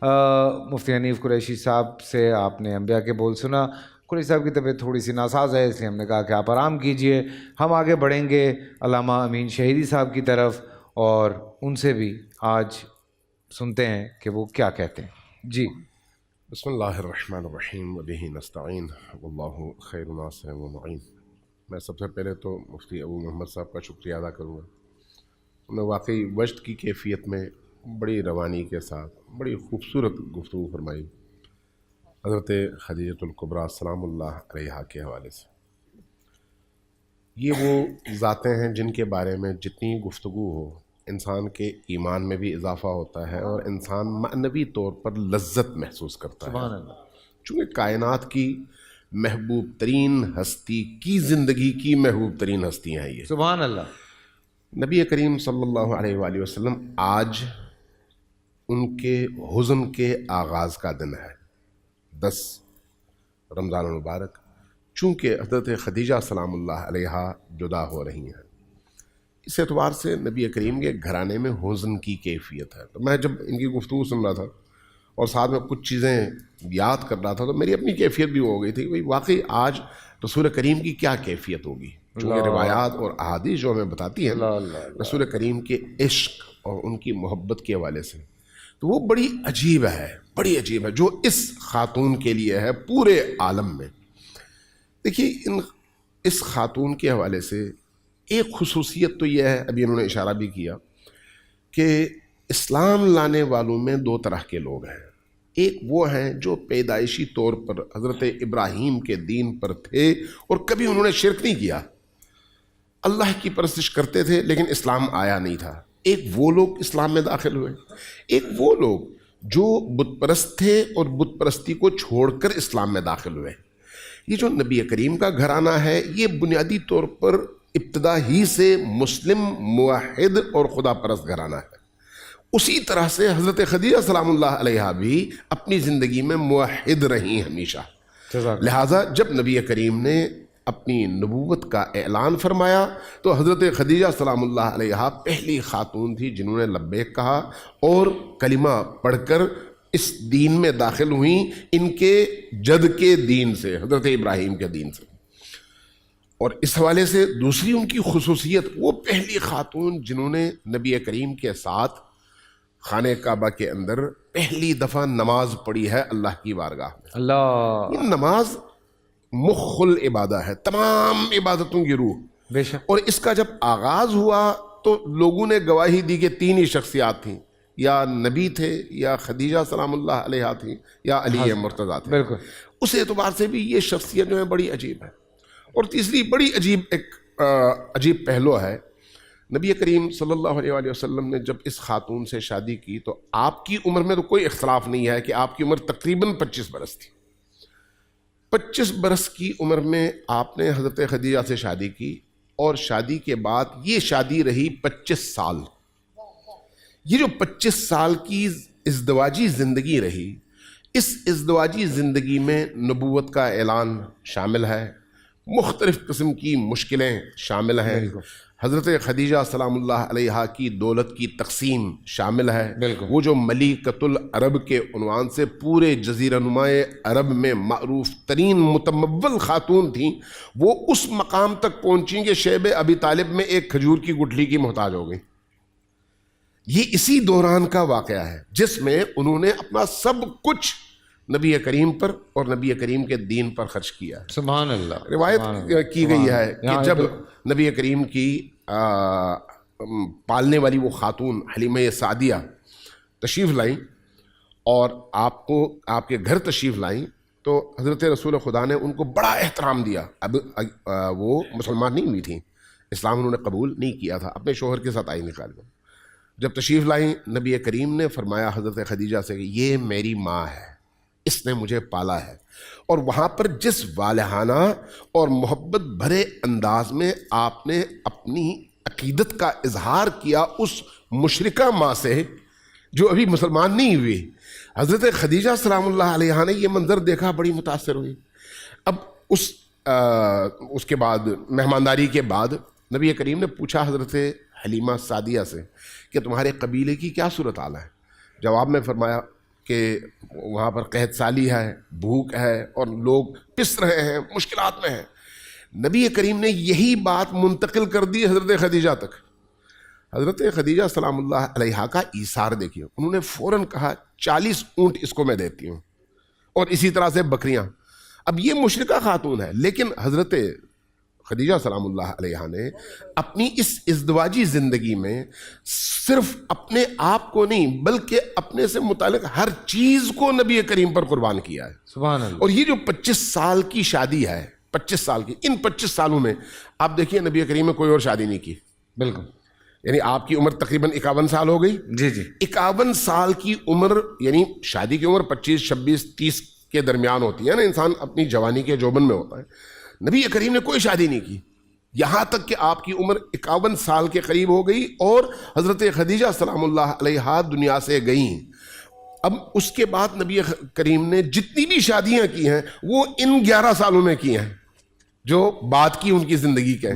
مفتی حنیف قریشی صاحب سے آپ نے انبیاء کے بول سنا. قریشی صاحب کی طبیعت تھوڑی سی ناساز ہے، اس لیے ہم نے کہا کہ آپ آرام کیجئے. ہم آگے بڑھیں گے علامہ امین شہیدی صاحب کی طرف اور ان سے بھی آج سنتے ہیں کہ وہ کیا کہتے ہیں. جی بسم اللہ الرحمن الرحیم وبہ نستعین واللہ خیر ناصر و معین. میں سب سے پہلے تو مفتی ابو محمد صاحب کا شکریہ ادا کروں گا. انہوں نے واقعی وجد کی کیفیت میں بڑی روانی کے ساتھ بڑی خوبصورت گفتگو فرمائی حضرت خدیجۃ الکبریٰ سلام اللہ علیہا کے حوالے سے. یہ وہ ذاتیں ہیں جن کے بارے میں جتنی گفتگو ہو انسان کے ایمان میں بھی اضافہ ہوتا ہے اور انسان معنوی طور پر لذت محسوس کرتا ہے. سبحان اللہ. چونکہ کائنات کی محبوب ترین ہستی کی زندگی کی محبوب ترین ہستیاں ہیں یہ. سبحان اللہ. نبی کریم صلی اللہ علیہ وآلہ وسلم آج ان کے حزن کے آغاز کا دن ہے 10 رمضان المبارک. چونکہ حضرت خدیجہ سلام اللہ علیہا جدا ہو رہی ہیں، اس اعتبار سے نبی کریم کے گھرانے میں حزن کی کیفیت ہے. تو میں جب ان کی گفتگو سن رہا تھا اور ساتھ میں کچھ چیزیں یاد کر رہا تھا تو میری اپنی کیفیت بھی ہو گئی تھی کہ واقعی آج رسول کریم کی کیا کیفیت ہوگی. چونکہ روایات اور احادیث جو ہمیں بتاتی ہیں رسول کریم کے عشق اور ان کی محبت کے حوالے سے، تو وہ بڑی عجیب ہے، بڑی عجیب ہے جو اس خاتون کے لیے ہے پورے عالم میں. دیکھیے اس خاتون کے حوالے سے ایک خصوصیت تو یہ ہے، ابھی انہوں نے اشارہ بھی کیا کہ اسلام لانے والوں میں 2 طرح کے لوگ ہیں. ایک وہ ہیں جو پیدائشی طور پر حضرت ابراہیم کے دین پر تھے اور کبھی انہوں نے شرک نہیں کیا، اللہ کی پرستش کرتے تھے لیکن اسلام آیا نہیں تھا. ایک وہ لوگ اسلام میں داخل ہوئے. ایک وہ لوگ جو بت پرست تھے اور بت پرستی کو چھوڑ کر اسلام میں داخل ہوئے. یہ جو نبی کریم کا گھرانہ ہے یہ بنیادی طور پر ابتدا ہی سے مسلم موحد اور خدا پرست گھرانہ ہے. اسی طرح سے حضرت خدیجہ سلام اللہ علیہا بھی اپنی زندگی میں موحد رہی ہمیشہ. لہٰذا جب نبی کریم نے اپنی نبوت کا اعلان فرمایا تو حضرت خدیجہ سلام اللہ علیہا پہلی خاتون تھی جنہوں نے لبیک کہا اور کلمہ پڑھ کر اس دین میں داخل ہوئیں، ان کے جد کے دین سے، حضرت ابراہیم کے دین سے. اور اس حوالے سے دوسری ان کی خصوصیت، وہ پہلی خاتون جنہوں نے نبی کریم کے ساتھ خانہ کعبہ کے اندر پہلی دفعہ نماز پڑھی ہے اللہ کی بارگاہ میں. اللہ. یہ نماز مخ العبادہ ہے، تمام عبادتوں کی روح. بے شک. اور اس کا جب آغاز ہوا تو لوگوں نے گواہی دی کہ 3 ہی شخصیات تھیں، یا نبی تھے یا خدیجہ سلام اللہ علیہا تھیں یا علی مرتضیٰ تھے. بالکل. اس اعتبار سے بھی یہ شخصیت جو ہے بڑی عجیب ہے. اور تیسری بڑی عجیب پہلو ہے، نبی کریم صلی اللہ علیہ وآلہ وسلم نے جب اس خاتون سے شادی کی تو آپ کی عمر میں تو کوئی اختلاف نہیں ہے کہ آپ کی عمر تقریباً 25 برس تھی. 25 برس کی عمر میں آپ نے حضرت خدیجہ سے شادی کی اور شادی کے بعد یہ شادی رہی 25 سال. یہ جو 25 سال کی ازدواجی زندگی رہی، اس ازدواجی زندگی میں نبوت کا اعلان شامل ہے، مختلف قسم کی مشکلیں شامل ہیں، حضرت خدیجہ سلام اللہ علیہا کی دولت کی تقسیم شامل ہے. وہ جو ملیکۃ العرب کے عنوان سے پورے جزیرہ نمائے عرب میں معروف ترین متمول خاتون تھیں، وہ اس مقام تک پہنچیں کہ شیب ابی طالب میں ایک کھجور کی گٹھلی کی محتاج ہو گئی. یہ اسی دوران کا واقعہ ہے جس میں انہوں نے اپنا سب کچھ نبی کریم پر اور نبی کریم کے دین پر خرچ کیا ہے. سبحان اللہ. روایت کی گئی ہے کہ جب نبی کریم کی پالنے والی وہ خاتون حلیمہ سعدیہ تشریف لائیں اور آپ کے گھر تشریف لائیں تو حضرت رسول خدا نے ان کو بڑا احترام دیا. اب وہ مسلمان نہیں ہوئی تھیں، اسلام انہوں نے قبول نہیں کیا تھا، اپنے شوہر کے ساتھ آئی نکال کر. جب تشریف لائیں نبی کریم نے فرمایا حضرت خدیجہ سے کہ یہ میری ماں ہے، اس نے مجھے پالا ہے. اور وہاں پر جس والہانہ اور محبت بھرے انداز میں آپ نے اپنی عقیدت کا اظہار کیا اس مشرکہ ماں سے جو ابھی مسلمان نہیں ہوئی، حضرت خدیجہ سلام اللہ علیہا نے یہ منظر دیکھا، بڑی متاثر ہوئی. اب اس کے بعد مہمانداری کے بعد نبی کریم نے پوچھا حضرت حلیمہ سعدیہ سے کہ تمہارے قبیلے کی کیا صورتحال ہے. جواب میں فرمایا کہ وہاں پر قحط سالی ہے، بھوک ہے اور لوگ پس رہے ہیں، مشکلات میں ہیں. نبی کریم نے یہی بات منتقل کر دی حضرت خدیجہ تک. حضرت خدیجہ سلام اللہ علیہا کا ایثار دیکھیے، انہوں نے فوراً کہا 40 اونٹ اس کو میں دیتی ہوں، اور اسی طرح سے بکریاں. اب یہ مشرکہ خاتون ہے، لیکن حضرت خدیجہ سلام اللہ علیہا نے اپنی اس ازدواجی زندگی میں صرف اپنے آپ کو نہیں بلکہ اپنے سے متعلق ہر چیز کو نبی کریم پر قربان کیا ہے. سبحان اللہ. اور یہ جو 25 سال کی شادی ہے، 25 سال کی، ان 25 سالوں میں آپ دیکھیے نبی کریم نے کوئی اور شادی نہیں کی. بالکل. یعنی آپ کی عمر تقریباً 51 سال ہو گئی. جی جی. 51 سال کی عمر، یعنی شادی کی عمر 25 26 30 کے درمیان ہوتی ہے نا، انسان اپنی جوانی کے جوبن میں ہوتا ہے. نبی کریم نے کوئی شادی نہیں کی، یہاں تک کہ آپ کی عمر 51 سال کے قریب ہو گئی اور حضرت خدیجہ سلام اللہ علیہا دنیا سے گئیں. اب اس کے بعد نبی کریم نے جتنی بھی شادیاں کی ہیں وہ ان 11 سالوں میں کی ہیں جو بات کی ان کی زندگی کے.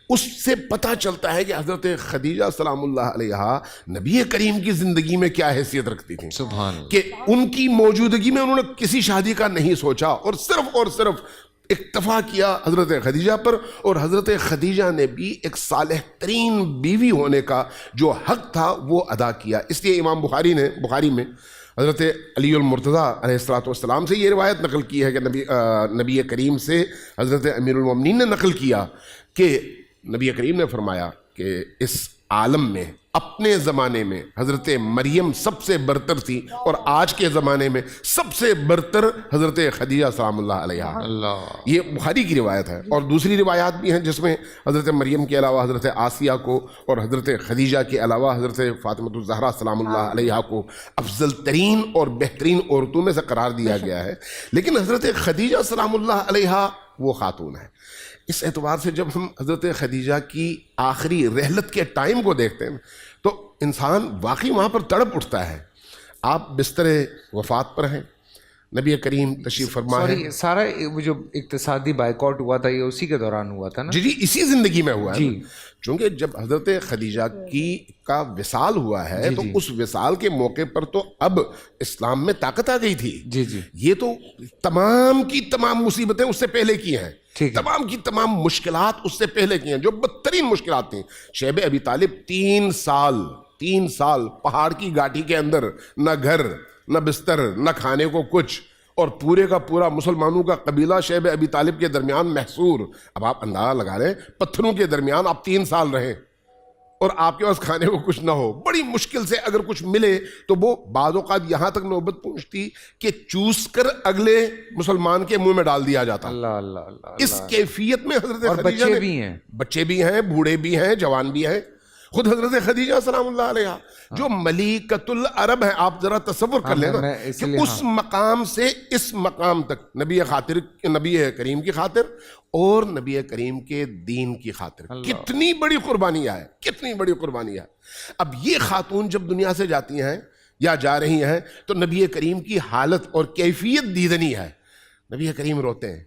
اس سے پتہ چلتا ہے کہ حضرت خدیجہ سلام اللہ علیہا نبی کریم کی زندگی میں کیا حیثیت رکھتی تھیں. سبحان اللہ. کہ ان کی موجودگی میں انہوں نے کسی شادی کا نہیں سوچا اور صرف اکتفا کیا حضرت خدیجہ پر، اور حضرت خدیجہ نے بھی ایک صالح ترین بیوی ہونے کا جو حق تھا وہ ادا کیا. اس لیے امام بخاری میں حضرت علی المرتضیٰ علیہ الصلوۃ والسلام سے یہ روایت نقل کی ہے کہ نبی کریم سے حضرت امیر المومنین نے نقل کیا کہ نبی کریم نے فرمایا کہ اس عالم میں اپنے زمانے میں حضرت مریم سب سے برتر تھی اور آج کے زمانے میں سب سے برتر حضرت خدیجہ سلام اللہ علیہا. یہ بخاری کی روایت ہے. اور دوسری روایات بھی ہیں جس میں حضرت مریم کے علاوہ حضرت آسیہ کو اور حضرت خدیجہ کے علاوہ حضرت فاطمہ الزہرا سلام اللہ علیہا کو افضل ترین اور بہترین عورتوں میں سے قرار دیا گیا ہے. لیکن حضرت خدیجہ سلام اللہ علیہا وہ خاتون ہے. اس اعتبار سے جب ہم حضرت خدیجہ کی آخری رحلت کے ٹائم کو دیکھتے ہیں تو انسان واقعی وہاں پر تڑپ اٹھتا ہے. آپ بستر وفات پر ہیں، نبی کریم تشریف فرما ہے. سارا وہ جو اقتصادی بائیکاٹ ہوا تھا یہ اسی کے دوران ہوا تھا نا؟ جی اسی زندگی میں ہوا ہے. جی. چونکہ جب حضرت خدیجہ کا وصال ہوا ہے تو اس وصال کے موقع پر تو اب اسلام میں طاقت آ گئی تھی. جی جی. یہ تو تمام کی تمام مصیبتیں اس سے پہلے کی ہیں، تمام کی تمام مشکلات اس سے پہلے کی ہیں، جو بدترین مشکلات تھیں. شیب ابی طالب 3 سال پہاڑ کی گھاٹی کے اندر، نہ گھر نہ بستر نہ کھانے کو کچھ، اور پورے کا پورا مسلمانوں کا قبیلہ شیب ابی طالب کے درمیان محصور. اب آپ اندازہ لگا رہے ہیں پتھروں کے درمیان آپ 3 سال رہیں اور آپ کے پاس کھانے کو کچھ نہ ہو. بڑی مشکل سے اگر کچھ ملے تو وہ بعض اوقات یہاں تک نوبت پہنچتی کہ چوس کر اگلے مسلمان کے منہ میں ڈال دیا جاتا. اللہ اللہ اللہ. اس کیفیت میں حضرت اور خدیجہ بچے بھی ہیں، بچے بھی ہیں، بوڑھے بھی ہیں، جوان بھی ہیں. خود حضرت خدیجہ سلام اللہ علیہا جو ملیکۃ العرب ہے، آپ ذرا تصور کر لیں نا کہ اس مقام سے اس مقام تک نبی کریم کی خاطر اور نبی کریم کے دین کی خاطر کتنی بڑی قربانی ہے، کتنی بڑی قربانی ہے. اب یہ خاتون جب دنیا سے جاتی ہیں یا جا رہی ہیں تو نبی کریم کی حالت اور کیفیت دیدنی ہے. نبی کریم روتے ہیں.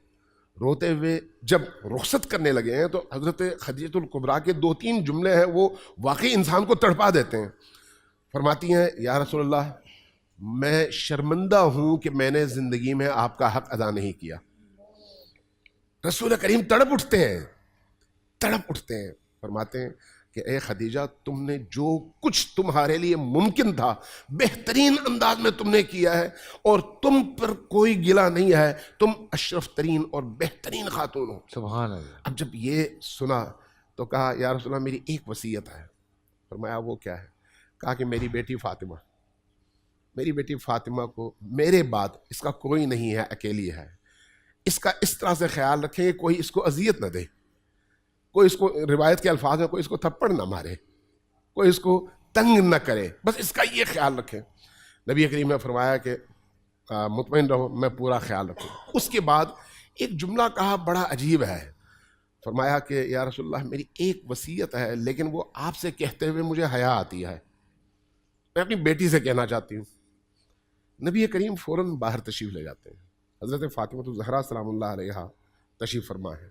روتے ہوئے جب رخصت کرنے لگے ہیں تو حضرت خدیجہ الکبریٰ کے 2-3 جملے ہیں وہ واقعی انسان کو تڑپا دیتے ہیں. فرماتی ہیں یا رسول اللہ، میں شرمندہ ہوں کہ میں نے زندگی میں آپ کا حق ادا نہیں کیا. رسول کریم تڑپ اٹھتے ہیں. فرماتے ہیں کہ اے خدیجہ، تم نے جو کچھ تمہارے لیے ممکن تھا بہترین انداز میں تم نے کیا ہے اور تم پر کوئی گلہ نہیں ہے. تم اشرف ترین اور بہترین خاتون ہو. سبحان اللہ. اب جب یہ سنا تو کہا یا رسول اللہ، میری ایک وصیت ہے. فرمایا وہ کیا ہے؟ کہا کہ میری بیٹی فاطمہ کو میرے بعد اس کا کوئی نہیں ہے، اکیلی ہے. اس کا اس طرح سے خیال رکھیں کہ کوئی اس کو اذیت نہ دے، کوئی اس کو، روایت کے الفاظ ہیں، کوئی اس کو تھپڑ نہ مارے، کوئی اس کو تنگ نہ کرے، بس اس کا یہ خیال رکھیں. نبی کریم نے فرمایا کہ مطمئن رہو، میں پورا خیال رکھوں. اس کے بعد ایک جملہ کہا بڑا عجیب ہے. فرمایا کہ یا رسول اللہ، میری ایک وصیت ہے لیکن وہ آپ سے کہتے ہوئے مجھے حیا آتی ہے، میں اپنی بیٹی سے کہنا چاہتی ہوں. نبی کریم فوراً باہر تشریف لے جاتے ہیں. حضرت فاطمہ الزہرا سلام اللہ علیہا تشریف فرما ہے.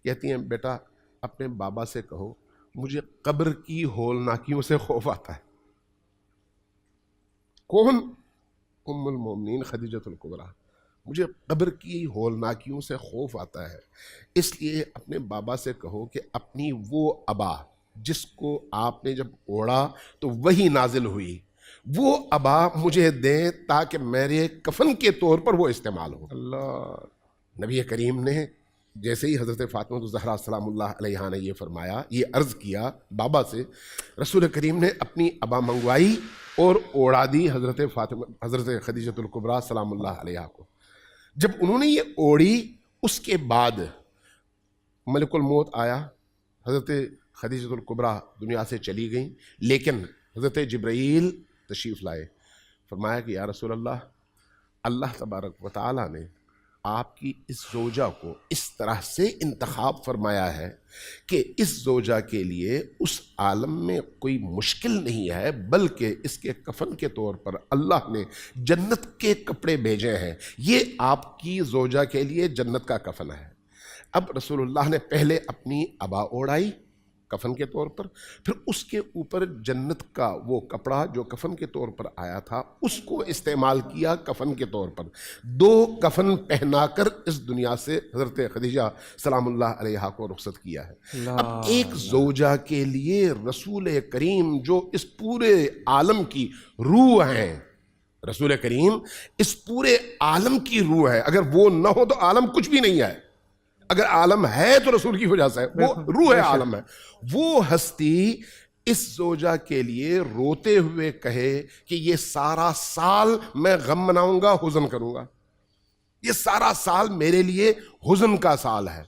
کہتی ہیں بیٹا اپنے بابا سے کہو مجھے قبر کی ہولناکیوں سے خوف آتا ہے. کون؟ ام المومنین خدیجۃ الکبریٰ، مجھے قبر کی ہولناکیوں سے خوف آتا ہے، اس لیے اپنے بابا سے کہو کہ اپنی وہ ابا جس کو آپ نے جب اوڑھا تو وہی نازل ہوئی، وہ ابا مجھے دیں تاکہ میرے کفن کے طور پر وہ استعمال ہو۔ اللہ، نبی کریم نے جیسے ہی حضرت فاطمہ الزہرا سلام اللہ علیہا نے یہ فرمایا، یہ عرض کیا بابا سے، رسول کریم نے اپنی ابا منگوائی اور اوڑھا دی حضرت خدیجۃ الکبریٰ سلام اللہ علیہا کو۔ جب انہوں نے یہ اوڑھی، اس کے بعد ملک الموت آیا، حضرت خدیجۃ الکبریٰ دنیا سے چلی گئیں، لیکن حضرت جبرائیل تشریف لائے، فرمایا کہ یا رسول اللہ، اللہ تبارک و تعالیٰ نے آپ کی اس زوجہ کو اس طرح سے انتخاب فرمایا ہے کہ اس زوجہ کے لیے اس عالم میں کوئی مشکل نہیں ہے، بلکہ اس کے کفن کے طور پر اللہ نے جنت کے کپڑے بھیجے ہیں، یہ آپ کی زوجہ کے لیے جنت کا کفن ہے۔ اب رسول اللہ نے پہلے اپنی ابا اوڑھائی کفن کے طور پر، پھر اس کے اوپر جنت کا وہ کپڑا جو کفن کے طور پر آیا تھا اس کو استعمال کیا کفن کے طور پر، دو کفن پہنا کر اس دنیا سے حضرت خدیجہ سلام اللہ علیہا کو رخصت کیا ہے۔ اب ایک زوجہ کے لیے رسول کریم جو اس پورے عالم کی روح ہیں، رسول کریم اس پورے عالم کی روح ہے، اگر وہ نہ ہو تو عالم کچھ بھی نہیں ہے، اگر عالم ہے تو رسول کی وجہ سے ہے، وہ روح ہے، عالم ہے۔ وہ ہستی اس زوجہ کے لیے روتے ہوئے کہے کہ یہ سارا سال میں غم مناؤں گا، حزن کروں گا، یہ سارا سال میرے لیے حزن کا سال ہے۔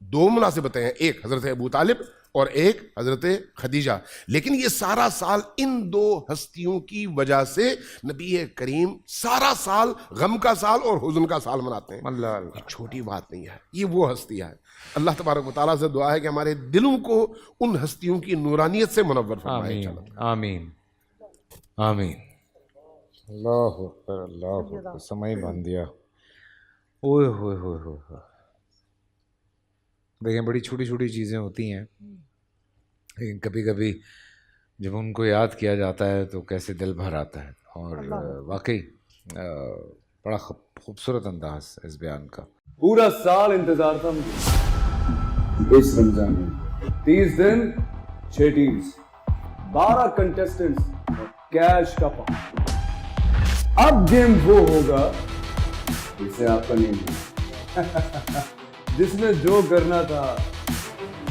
دو مناسبتیں ہیں، ایک حضرت ابو طالب اور ایک حضرت خدیجہ، لیکن یہ سارا سال ان دو ہستیوں کی وجہ سے نبی کریم سارا سال غم کا سال اور حزن کا سال مناتے ہیں۔ اللہ، یہ چھوٹی بات نہیں ہے، یہ وہ ہستی ہے۔ اللہ تبارک و تعالیٰ سے دعا ہے کہ ہمارے دلوں کو ان ہستیوں کی نورانیت سے منور فرمائے۔ آمین آمین آمین۔ اللہ اکبر، اللہ اکبر، سمجھ بن دیا۔ اوہ ہوئے ہوئے ہوئے، دیکھیں بڑی چھوٹی چھوٹی چیزیں ہوتی ہیں، لیکن کبھی کبھی جب ان کو یاد کیا جاتا ہے تو کیسے دل بھر آتا ہے، اور واقعی بڑا خوبصورت انداز اس بیان کا۔ پورا سال انتظار تھا مجھے اس رمضان میں، 30 دن 6 ٹیمز، 12 کنٹیسٹنٹس اور کیش کا پاؤں۔ اب گیم وہ ہوگا جسے آپ کا نہیں ہے، جس میں جو کرنا تھا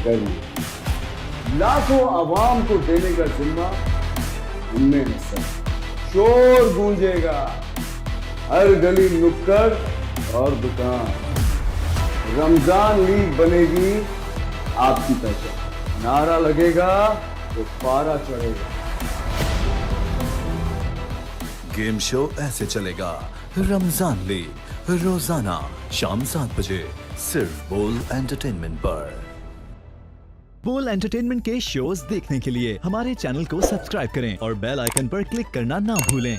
کر لیا۔ لاکھوں عوام کو دینے کا ذمہ ان میں حصہ، شور گونجے گا ہر گلی نکڑ اور دکان، رمضان لیگ بنے گی آپ کی پہچان، نعرہ لگے گا تو پارا چڑھے گا۔ گیم شو ایسے چلے گا، رمضان لیگ، روزانہ شام 7 بجے صرف بول انٹرٹینمنٹ پر۔ بول انٹرٹینمنٹ کے شوز دیکھنے کے لیے ہمارے چینل کو سبسکرائب کریں اور بیل آئیکن پر کلک کرنا نہ بھولیں۔